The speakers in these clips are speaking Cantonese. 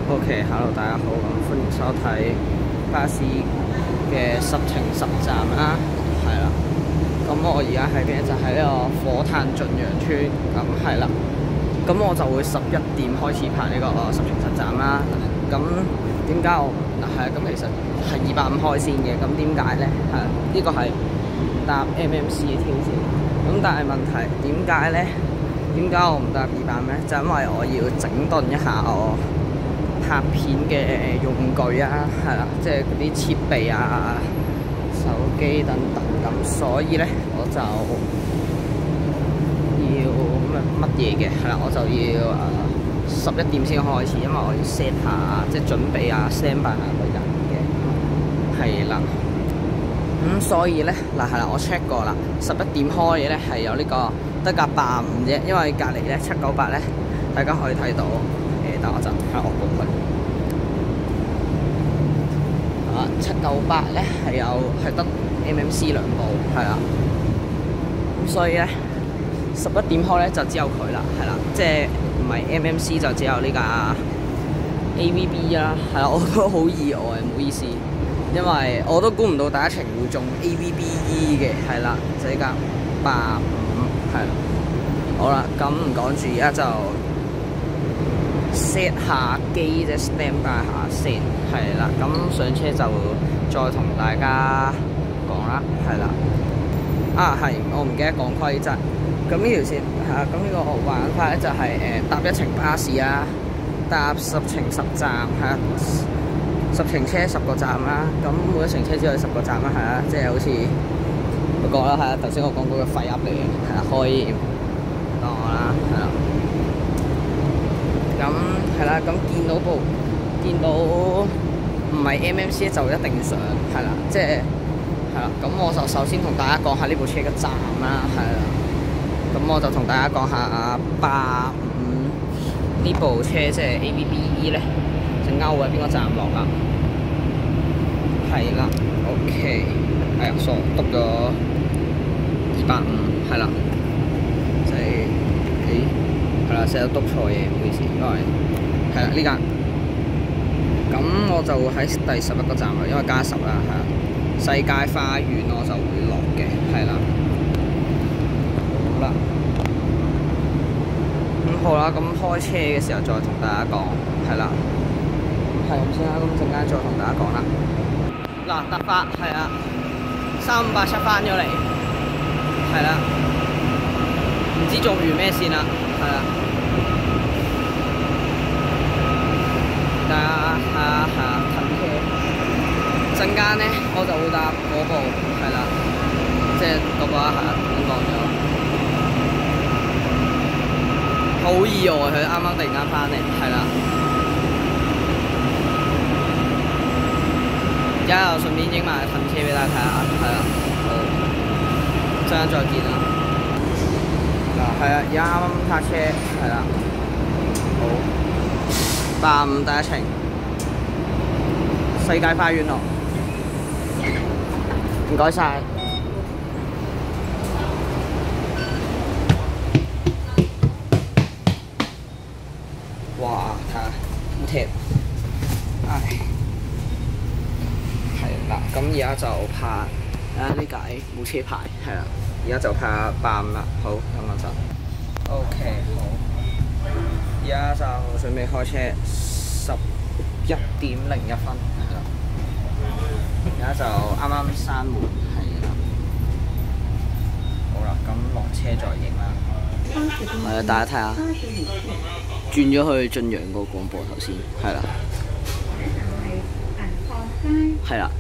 OK，hello，大家好，咁歡迎收睇巴士嘅10程10站啦，係啦。咁我而家喺邊就喺呢個火炭駿洋邨，咁係啦。咁我就會11點開始排呢個10程10站啦。咁點解我係啊？咁其實係250開先嘅。咁點解咧？係呢個係搭 MMC 嘅挑戰。咁但係問題點解咧？點解我唔搭250咧？就因為我要整頓一下我拍片嘅用具啊，係啦，即係嗰啲設備啊、手機等等咁，所以咧我就要乜嘢嘅，係啦，我就要11點先開始，因為我要 set 下，即係準備啊 stand by 下個人嘅，係啦。咁所以咧嗱係啦，我 check 過啦，11點開嘅咧係有呢個得架85啫，因為隔離咧798咧，大家可以睇到。等我陣喺我過去。798咧係得 MMC 2部，係啦。咁所以咧11點開咧就只有佢啦，係啦，即係唔係 MMC 就只有呢架 AVB 啦，係啦，我都好意外，唔好意思，因為我都估唔到第一程會中 AVBE 嘅，係啦，就呢架85，係啦。好啦，咁唔講住，而家就set 下機啫 ，stand by 下先，係啦。咁上車就再同大家講啦，係啦。係，我唔記得講規則。咁呢條線係啊，咁呢個玩法咧就係搭1程巴士啊，搭10程10站，係啊，10程車10個站啦。咁每一程車只有10個站啦，係啊，即係好似不過啦，係啊，頭先我講嗰個廢噏嚟嘅，係啊，可以當我啦，係啦。咁係啦，咁見到唔係 MMC 就一定上，係啦，即係係啦。咁我就首先同大家講下呢部車嘅站啦，係啦。咁我就同大家講下85呢部車，即係 AVBE 咧，就勾喺邊個站落啊？係啦 ，OK， 係啊，錯篤咗250，係啦，即係係啦，成日篤錯嘢，唔好意思，因為係啦呢間。咁我就會喺第11個站啦，因為加10啦，係啦。世界花園我就會落嘅，係啦。好啦，咁好啦，咁開車嘅時候再同大家講，係啦。係咁先啦，咁陣間再同大家講啦。嗱，突發係啦，3587翻咗嚟，係啦，唔知做完咩線啦，係啦。係啊，近車。陣間咧，我就會搭嗰部，係啦，即係嗰個係點講咗？好意外，佢啱啱突然間翻嚟，係啦。而家又順便影埋近車俾大家睇下，係啦。好，陣間再見啦。嗱，係啊，而家啱啱泊車，係啦。好。85第1程，世界花園落，唔該晒。哇，睇下好貼，唉，係啦。咁而家就拍呢架冇車牌，係啦。而家就拍85啦。好，咁我就 OK 好。而家就準備開車，11點01分，係啦。而家就啱啱閂門，係啦。好啦，咁落車再影啦。係啊，大家睇下，轉咗去駿洋個廣播頭先，係啦。係啦，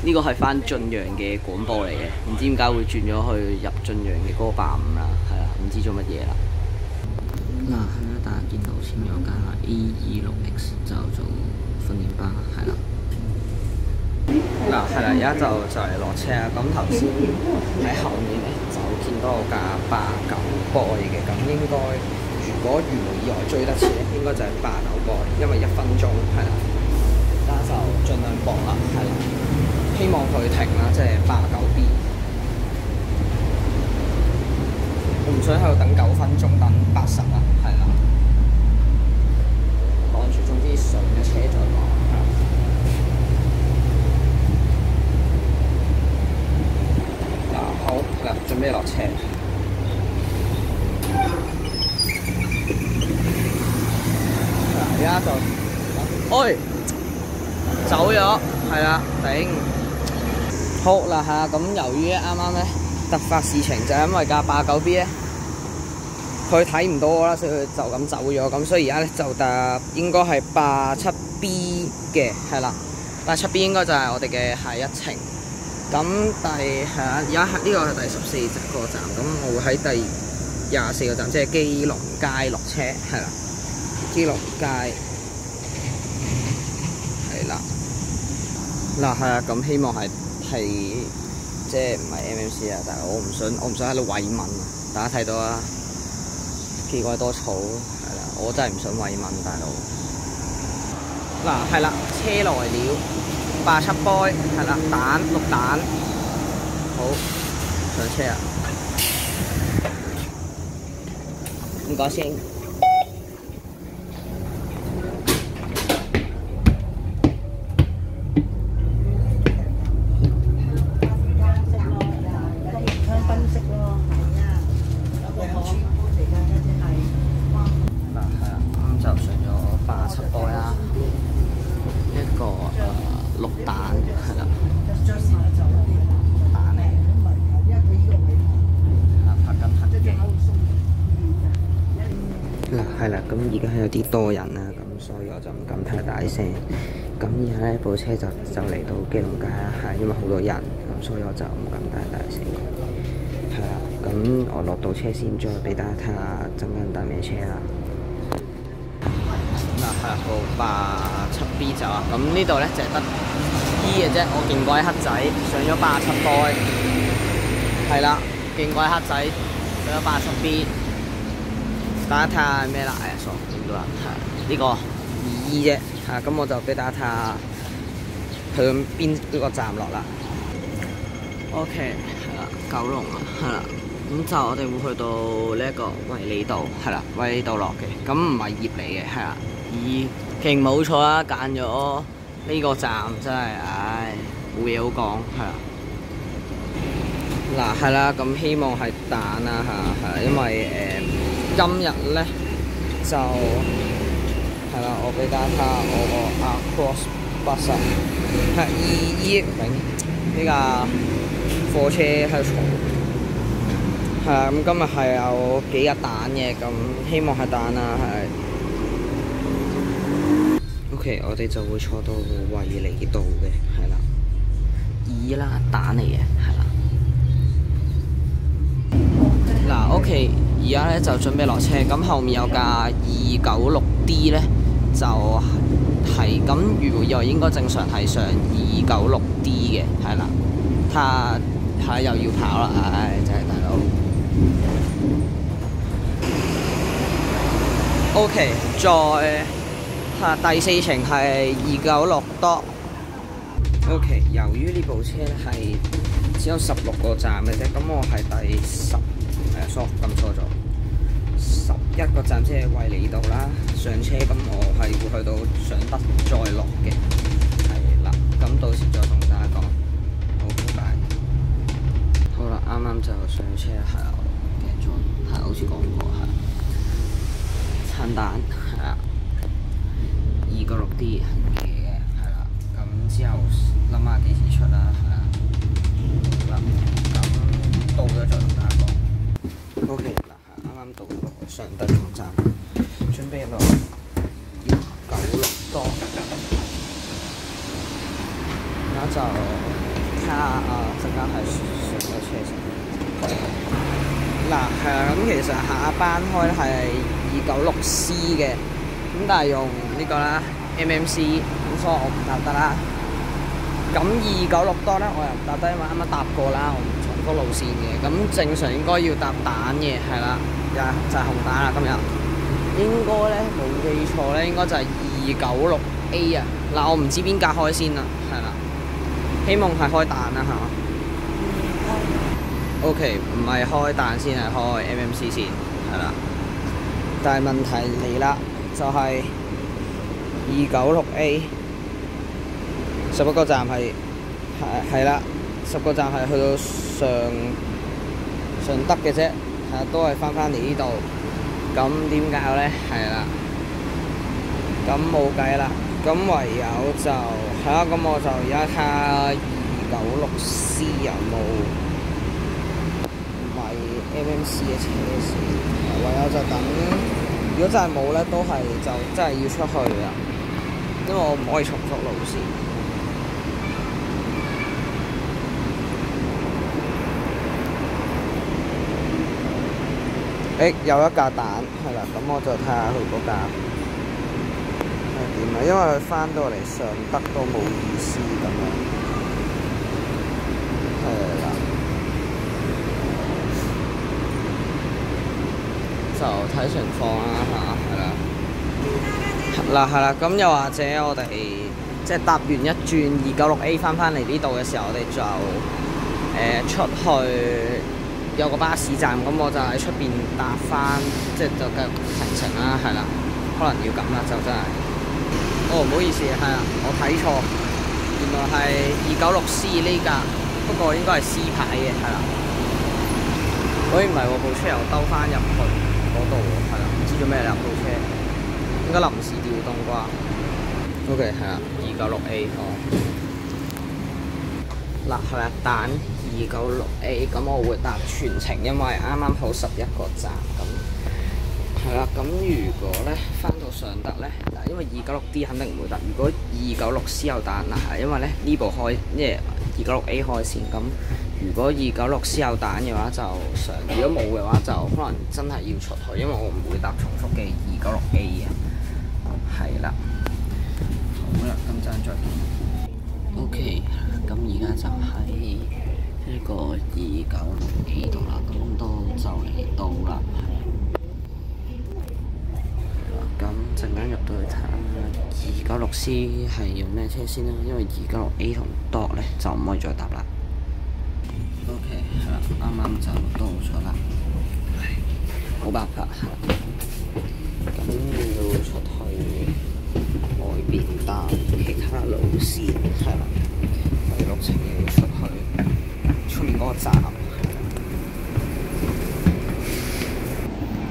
呢個係翻駿洋嘅廣播嚟嘅，唔知點解會轉咗去入駿洋嘅嗰個85啦，係啦，唔知做乜嘢啦。嗱，係啦，大家見到前面有架 A26X 就做訓練班，係啦。嗱，係啦，而家就嚟落車啦。咁頭先喺後面咧就見到有架89 boy 嘅，咁應該如果如無意外追得切，應該就係89 boy，因為1分鐘，係啦。而家就盡量搏啦，係啦。希望佢停啦，即係89B。我唔想喺度等9分鐘，等80啦，係啦。趕住中間家就，哎，走咗，係啦，頂。好啦，係啊，咁由於啱啱咧突發事情，就係因為架89B 咧，佢睇唔到我啦，所以佢就咁走咗。咁所以而家咧就應該係87B 嘅，係啦，87B 應該就係我哋嘅下一程。咁係啊，而家呢個係第14個站，咁我會喺第24個站，即係基隆街落車，係啦，基隆街係啦。嗱係啊，咁希望係即係唔係 MMC 啊，但係我唔想喺度慰問啊，大家睇到啊，幾鬼多草係啦，我真係唔想慰問大佬。嗱係啦，車來了，87 boy 係啦，綠蛋，好上車啊！唔該先。綠蛋係啦，蛋嚟，拍緊黑機。嗱係啦，咁而家有啲多人啦，咁所以我就唔敢太大聲。咁而家呢部車就嚟到基隆街啦，係因為好多人，咁所以我就唔敢太大聲。係啦，咁我落到車先，再俾大家睇下陣間搭咩車啦。嗱係號87B 走啊，咁呢度咧就係得 E 嘅啫，我勁鬼黑仔上咗87 boy， 係啦，勁鬼黑仔上咗87B， 大家睇下咩啦，傻見到啦，係呢個2E 啫，係咁我就俾大家睇下去邊呢個站落啦。OK， 係啦，九龍啊，係啦。咁就我哋會去到呢一個衛理道，係啦，衛理道落嘅，咁唔係葉嚟嘅，係啦，勁冇錯啦，揀咗呢個站真係，唉，冇嘢好講，係啦。嗱，係啦，咁希望係蛋啦嚇，係因為今日咧就係啦，我俾大家睇下我個 Across Bus 係2E 呢架貨車喺度嘈。係啊，咁今日係有幾日蛋嘅，咁希望係蛋啦，係。OK， 我哋就會坐到衛理道嘅，係啦，2啦，蛋嚟嘅，係啦。嗱 ，OK， 而家咧就準備落車，咁後面有架296D 咧，就係咁，如果又應該正常係上296D 嘅，係啦。睇下又要跑啦，唉，真係大佬。OK， 第4程係296多。OK， 由於呢部車咧係只有16個站嘅啫，咁我係第10，撳錯咗，11個站即係衛理道啦。上車咁我係會去到尚德再落嘅，係啦。咁到時再同大家講。好，拜拜。好啦，啱啱就上車係啦，我記咗，係好似講過係。餐蛋係啦，296D 係嘅，係啦。咁之後諗下幾時出啦，係啦。好啦，咁到咗再同大家講。OK， 嗱，啱啱到咗尚德總站，準備落296多。而家就睇下陣間係上咗車先。嗱係啊，咁其實下一班開係296C 嘅，咁但係用呢個啦 MMC， 咁所以我唔搭得啦。咁296多咧，我又唔搭得，因為啱啱搭過啦，我唔重複路線嘅。咁正常應該要搭蛋嘅，係啦，就係紅蛋啦。今日應該咧冇記錯咧，應該就係296A 啊。嗱，我唔知邊格開先啦，係啦，希望係開蛋啦嚇。OK， 唔係開蛋先，係開 MMC 先，係啦。但係問題嚟啦，就係296A 11個站係啦，10個站係去到尚德嘅啫，係都係翻嚟呢度。咁點搞咧？係啦，咁冇計啦，咁唯有就係啦，咁我就而家睇下296C 有冇買 MMC 嘅車先，唯有就等。如果真係冇咧，都係就真係要出去啦，因為我唔可以重複路線。有一架蛋係啦，咁我就睇下佢嗰架係點啊，因為佢翻到嚟尚德都冇意思咁樣，係啦，就睇情況啦嚇，係啦，係啦，咁又或者我哋即係搭完一轉296A 翻嚟呢度嘅時候，我哋就出去。有個巴士站，咁我就喺出邊搭翻，即係就繼續行程啦，係啦，可能要咁啦，就真係。唔好意思，係啦，我睇錯，原來係296C 呢架，不過應該係 C 牌嘅，係啦。唔係喎，部車又兜翻入去嗰度喎，係啦，唔知做咩啦部車，應該臨時調動啩。OK， 係啦，296A 嗱係啦，蛋。296A 咁我會搭全程，因為啱啱好11個站咁，係啦。咁如果咧翻到尚德咧，嗱，因為296D 肯定唔會搭。如果296C 有蛋嗱，因為咧呢部開，因為296A 開線，咁如果296C 有蛋嘅話就上，如果冇嘅話就可能真係要出去，因為我唔會搭重複嘅296A 啊。係啦，好啦，咁陣再見。OK， 咁而家就係呢個296A 度啦，咁都就嚟到啦，咁陣間入到去睇下296C 係用咩車先啦，因為296A 同 Dodge 咧就唔可以再搭啦。OK， 係啦，啱啱就到咗啦，冇辦法係啦，咁要出去外邊搭其他路線係啦，第6程要出去。出面嗰個站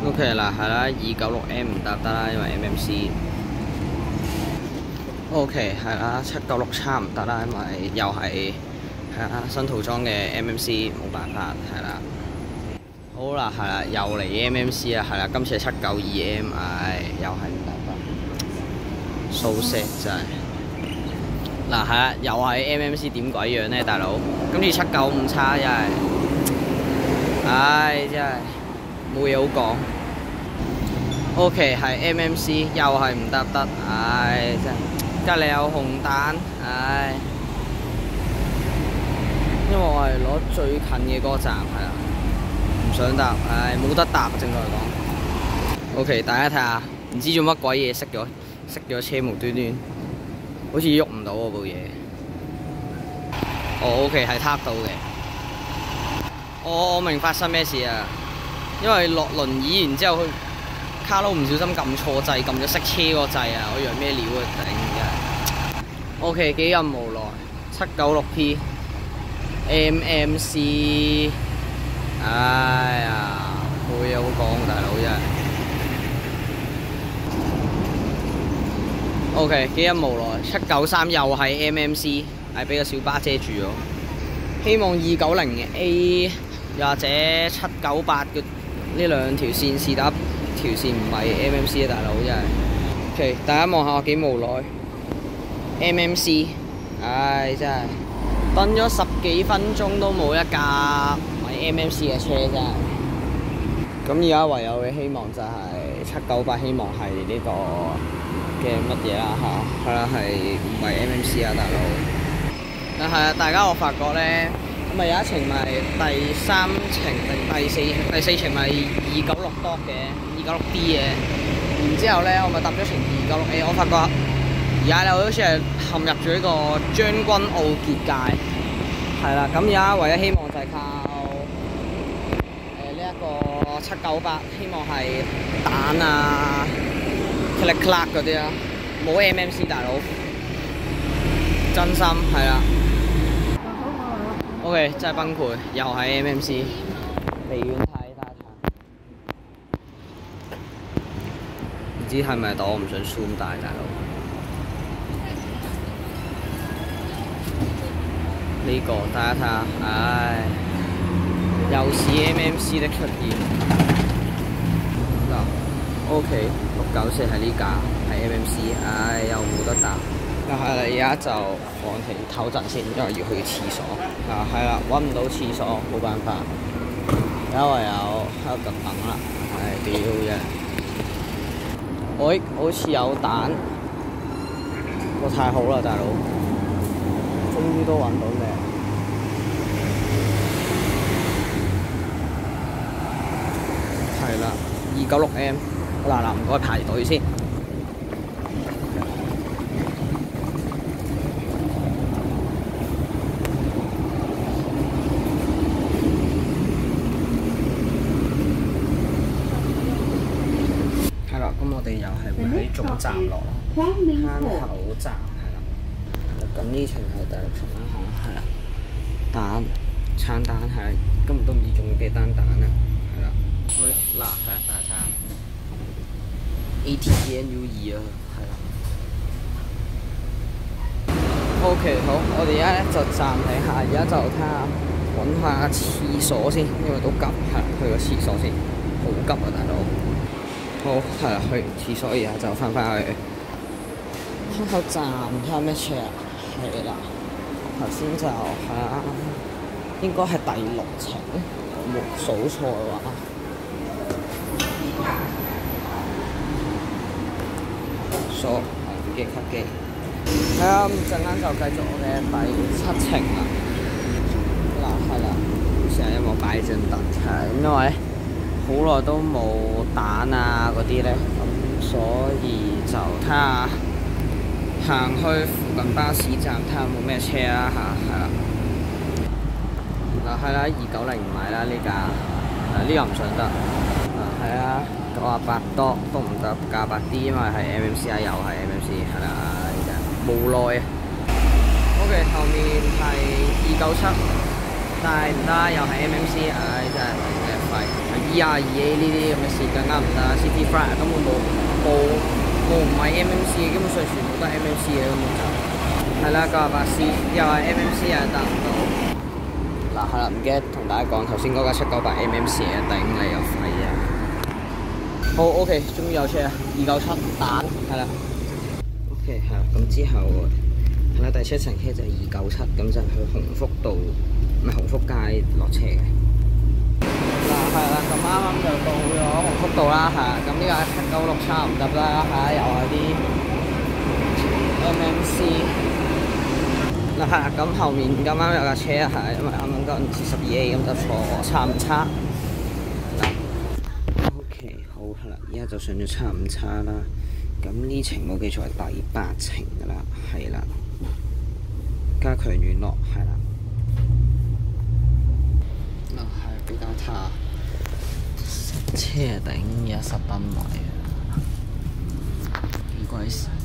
OK 啦，係啦，296M 唔搭得啦，因為 MMC。OK 係啦，796叉唔得啦，因為又係啦新塗裝嘅 MMC， 冇辦法係啦。好啦，係啦，又嚟 MMC 啦，係啦，今次係792M， 又係唔得啦，so sad 真係。嗱係啦，又係 MMC 點鬼樣呢，大佬？今次795叉真係，真係冇嘢好講。OK 係 MMC 又係唔得，真係。隔離有紅蛋，因為我係攞最近嘅嗰個站，係啦，唔想搭，冇得搭，正確嚟講。OK， 大家睇下，唔知做乜鬼嘢熄咗車，無端端。好似喐唔到喎部嘢。OK 係撻到嘅。我明發生咩事啊？因為落輪椅，然之後佢卡撈唔小心撳錯掣，撳咗熄車個掣啊！我以為咩料啊？頂真係。OK 幾咁無奈。796P MMC， 冇嘢好講，大佬真係。OK， 幾咁無奈，793又係 MMC， 俾個小巴遮住咗。希望290A 又或者798嘅呢兩條線是但一條線唔係 MMC 啊，大佬真係。OK， 大家望下我幾無奈 ，MMC， 真係等咗10幾分鐘都冇一架唔係 MMC 嘅車真係。咁而家唯有嘅希望就係798，希望係呢個嘅乜嘢啦嚇，係啦，係唔係 MMC 啊，大佬？但係啊，大家我發覺咧，咁咪有一程咪第3程定第四程咪296 Dodge 嘅，296D 嘅，然之後咧我咪搭咗程296A，我發覺而家咧好似係陷入咗呢個將軍澳結界，係啦，咁而家唯一希望就係靠呢一個798，希望係蛋啊。click click 嗰啲啦，冇 MMC 大佬，真心係啦。OK， 真係崩潰，又係 MMC， 離遠睇大彈，唔知知係咪檔，我唔想 zoom 大佬。呢個大家睇下，唉，又是 MMC 的出現。嗱 ，OK， 694係呢架，係 MMC，唉，又冇得搭。但係而家就放棄唞陣先，因為要去廁所。係啦，揾唔到廁所，冇辦法，而家唯有喺度等啦。唉，屌嘅！喂，好似有蛋，哇！太好啦，大佬，終於都揾到咩？係啦，296M， 嗱，唔該排隊先。係啦，咁我哋又係會喺總站落，坑口站係啦。咁呢程係第6程啦，係啦。蛋餐單係根本都唔知仲有幾單蛋啦，係啦。嗱係啊，大家睇下 ATNU2啊，係啦。OK， 好，我哋而家咧就暫停下，而家就睇下揾下廁所先，因為都急，係啦，去個廁所先，好急啊，大佬。好，係啦，去完廁所而家就翻返去坑口站睇下咩車啊，係啦。頭先就係啦，應該係第6程，我冇數錯嘅話。數機吸機。係啊，咁陣間就繼續我嘅第7程啦。嗱，係啦，成日有冇擺張凳？係因為好耐都冇蛋啊嗰啲咧，咁所以就睇下行去附近巴士站睇下有冇咩車啦嚇，係啦。嗱係啦，290唔買啦呢架，呢個唔上得。係啊，98多都唔得，加8啲，因為係 MMC 啊，又係 MMC 係啦，呢架無奈啊。OK， 後面係297，但係唔得，又係 MMC， 唉真係頂嘅肺。E22A 呢啲咁嘅事更加唔得 ，City Fly 根本冇唔係 MMC 嘅，基本上全部都係 MMC 嘅根本就係啦，98C 又係 MMC 又係搭唔到。嗱係啦，唔記得同大家講頭先嗰架798 MMC 嘅，頂你個肺啊！好 OK， 終於有車啦，297蛋係啦。OK 係啦，咁之後係啦，第7程車就係297，咁就去鴻福道唔係鴻福街落車嘅。嗱係啦，咁啱啱就到咗鴻福道啦，係啦，咁呢個796差唔多啦，係又係啲 MMC。嗱係啦，咁後面咁啱有架車係，因為啱啱嗰陣時12A 咁就坐叉5叉。OK， 好係啦，而家就上咗叉5叉啦。咁呢程冇記錯係第8程㗎啦，係啦，加強聯絡係啦。係比較差，車啊頂，而家塞燈位啊！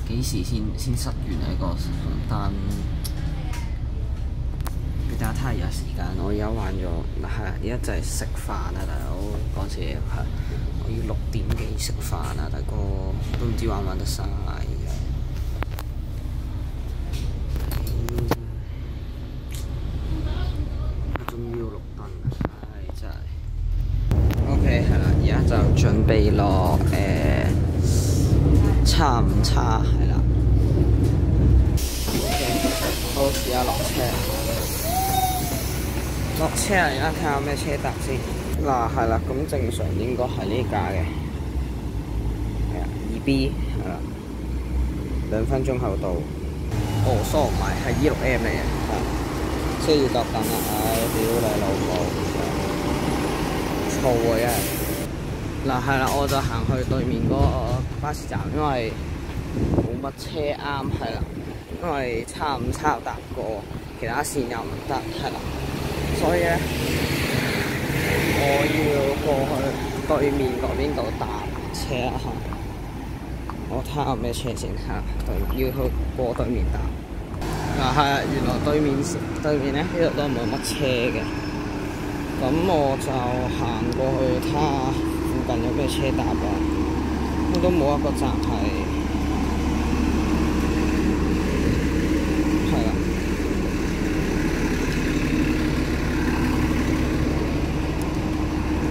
幾時先塞完呢個紅燈？俾大家睇下而家時間，我而家玩咗嗱係，而家就係食飯啊，大佬講笑係，我要6點幾食飯啊，大哥都唔知玩唔玩得晒。OK 係啦，而家就準備落叉5叉係啦。OK， 好，而家落車。落車啊！而家睇下咩車搭先。嗱係啦，咁正常應該係呢架嘅。係啊，2B 係啦，2分鐘後到。哦，sorry 唔係，係 E6M 嚟嘅，係。需要夾等啦，唉，屌你老母！嘈嘅，嗱係啦，我就行去對面嗰個巴士站，因為冇乜車啱係啦，因為叉5叉搭過，其他線又唔得係啦，所以咧我要過去對面嗰邊度搭車啦嚇。我睇下有咩車先嚇，要去過對面搭。嗱係啊，原來對面咧呢度都冇乜車嘅。咁我就行過去睇下附近有咩車搭啊。我都冇一個站係啦，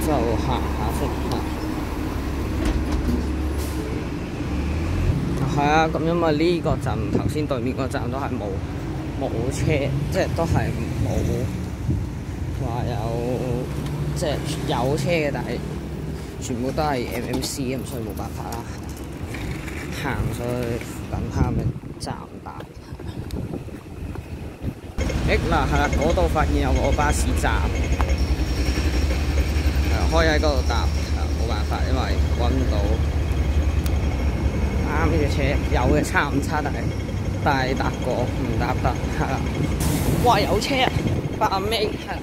就行下先嚇。係啊，咁因為呢個站頭先對面個站都係冇車，即係都係冇話有即係有車嘅，但係全部都係 MMC 咁，所以冇辦法啦。行上去附近睇下咩站大。嗱係啦，嗰度發現有個巴士站，可以喺嗰度搭，冇辦法，因為揾唔到啱嘅車，有嘅差唔差，但係搭過唔搭得，係啦。哇！有車8尾係。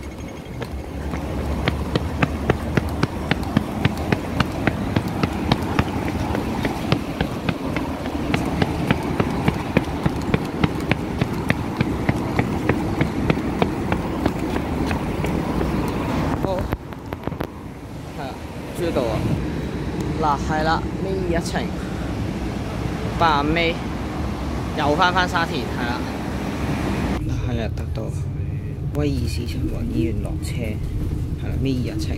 追到啊！嗱係啦，呢一程8尾又翻沙田，係啦，係啊，得到威爾斯親王醫院落車，係啦，尾一程。